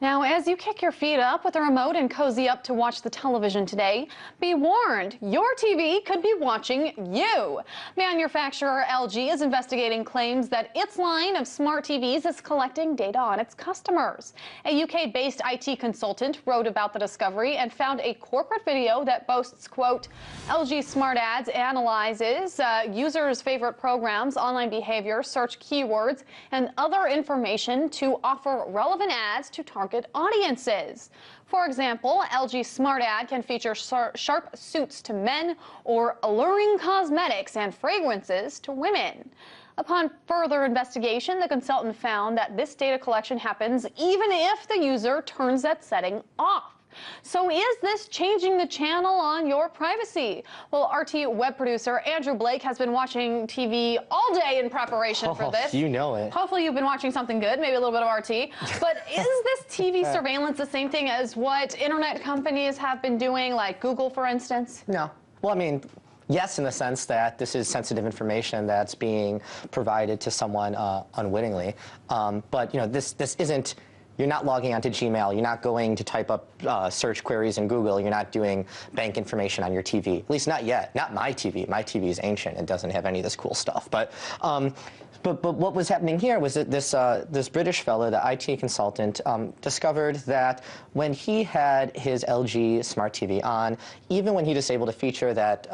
Now, as you kick your feet up with the remote and cozy up to watch the television today, be warned, your TV could be watching you. Manufacturer LG is investigating claims that its line of smart TVs is collecting data on its customers. A UK-based IT consultant wrote about the discovery and found a corporate video that boasts, quote, LG Smart Ads analyzes users' favorite programs, online behavior, search keywords, and other information to offer relevant ads to target audiences. For example, LG Smart Ad can feature sharp suits to men or alluring cosmetics and fragrances to women. Upon further investigation, the consultant found that this data collection happens even if the user turns that setting off. So is this changing the channel on your privacy? Well, RT web producer Andrew Blake has been watching TV all day in preparation for this. You know it. Hopefully you've been watching something good, maybe a little bit of RT. But is this TV surveillance the same thing as what internet companies have been doing, like Google, for instance? No. Well, I mean, yes, in the sense that this is sensitive information that's being provided to someone unwittingly. But, you know, this isn't... You're not logging onto Gmail. You're not going to type up search queries in Google. You're not doing bank information on your TV. At least not yet. Not my TV. My TV is ancient. It doesn't have any of this cool stuff. But what was happening here was that this British fellow, the IT consultant, discovered that when he had his LG Smart TV on, even when he disabled a feature that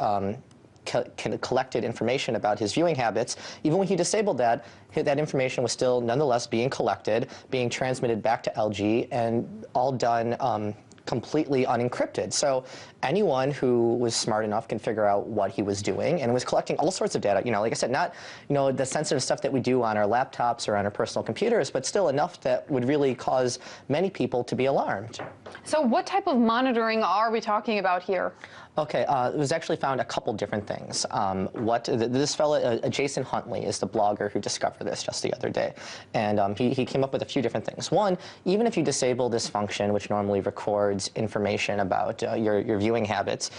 collected information about his viewing habits, even when he disabled that, that information was still nonetheless being collected, being transmitted back to LG, and all done completely unencrypted. So anyone who was smart enough can figure out what he was doing, and was collecting all sorts of data. You know, like I said, not the sensitive stuff that we do on our laptops or on our personal computers, but still enough that would really cause many people to be alarmed. So what type of monitoring are we talking about here? Okay, it was actually found a couple different things. This fellow, Jason Huntley, is the blogger who discovered this just the other day. And he came up with a few different things. One, even if you disable this function, which normally records information about your viewing habits,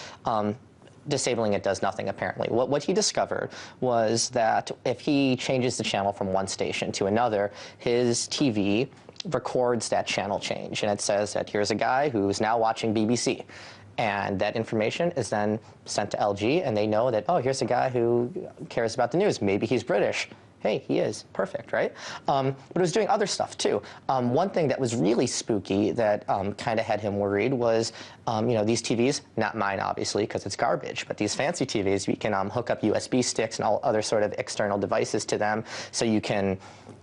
disabling it does nothing, apparently. What he discovered was that if he changes the channel from one station to another, his TV records that channel change. And it says that here's a guy who's now watching BBC. And that information is then sent to LG, and they know that, oh, here's a guy who cares about the news. Maybe he's British. Hey, he is. Perfect, right? But it was doing other stuff, too. One thing that was really spooky that kind of had him worried was, these TVs, not mine, obviously, because it's garbage, but these fancy TVs, you can hook up USB sticks and all other sort of external devices to them, so you can,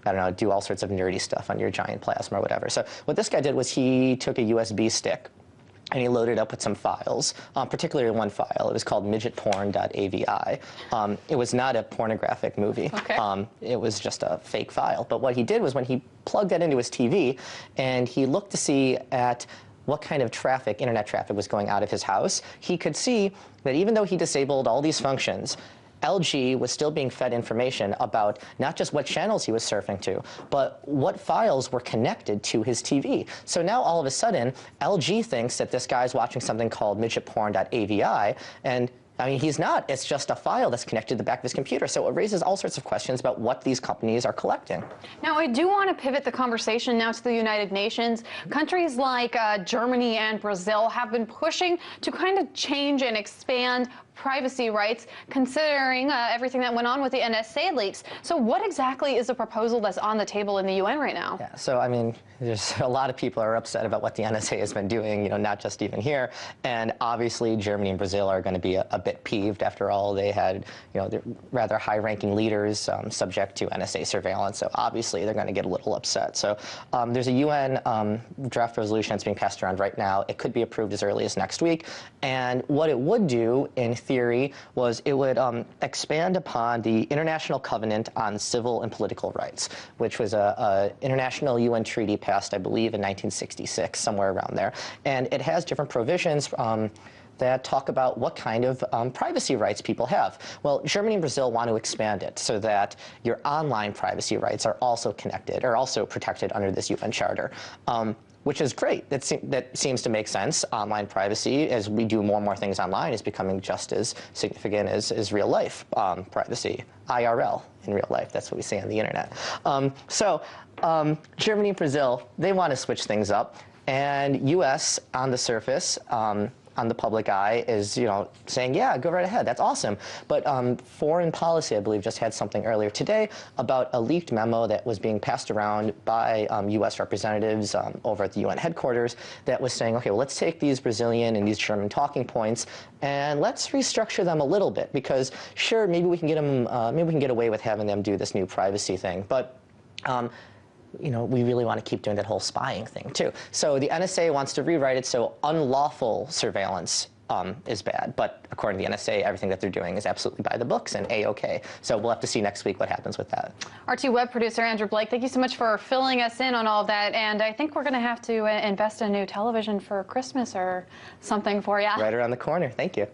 I don't know, do all sorts of nerdy stuff on your giant plasma or whatever. So what this guy did was he took a USB stick, and he loaded up with some files, particularly one file. It was called midgetporn.avi. It was not a pornographic movie. Okay. It was just a fake file. But what he did was when he plugged that into his TV, and he looked to see at what kind of traffic, internet traffic, was going out of his house, he could see that even though he disabled all these functions, LG was still being fed information about not just what channels he was surfing to, but what files were connected to his TV. So now all of a sudden, LG thinks that this guy's watching something called midgetporn.avi, and I mean, he's not. It's just a file that's connected to the back of his computer. So it raises all sorts of questions about what these companies are collecting. Now, I do want to pivot the conversation now to the United Nations. Countries like Germany and Brazil have been pushing to kind of change and expand privacy rights, considering everything that went on with the NSA leaks. So what exactly is the proposal that's on the table in the UN right now? Yeah, so I mean, there's a lot of people are upset about what the NSA has been doing, not just even here. And obviously, Germany and Brazil are going to be a bit peeved. After all, they had, they're rather high-ranking leaders subject to NSA surveillance. So obviously, they're going to get a little upset. So there's a UN draft resolution that's being passed around right now. It could be approved as early as next week. And what it would do, in theory, was it would expand upon the International Covenant on Civil and Political Rights, which was an international UN treaty passed, I believe, in 1966, somewhere around there. And it has different provisions that talk about what kind of privacy rights people have. Well, Germany and Brazil want to expand it so that your online privacy rights are also connected, or also protected under this UN Charter. Which is great. That seems to make sense. Online privacy, as we do more and more things online, is becoming just as significant as real life privacy, IRL in real life. That's what we say on the internet. Germany and Brazil, they want to switch things up, and U.S. on the surface, on the public eye, is saying, yeah, go right ahead, that's awesome. But foreign policy, I believe, just had something earlier today about a leaked memo that was being passed around by U.S. representatives over at the UN headquarters that was saying, okay, well, let's take these Brazilian and these German talking points and let's restructure them a little bit, because sure, maybe we can get them, maybe we can get away with having them do this new privacy thing, but we really want to keep doing that whole spying thing, too. So the NSA wants to rewrite it so unlawful surveillance is bad. But according to the NSA, everything that they're doing is absolutely by the books and A-OK. So we'll have to see next week what happens with that. RT web producer Andrew Blake, thank you so much for filling us in on all of that. And I think we're going to have to invest in a new television for Christmas or something for you. Right around the corner. Thank you.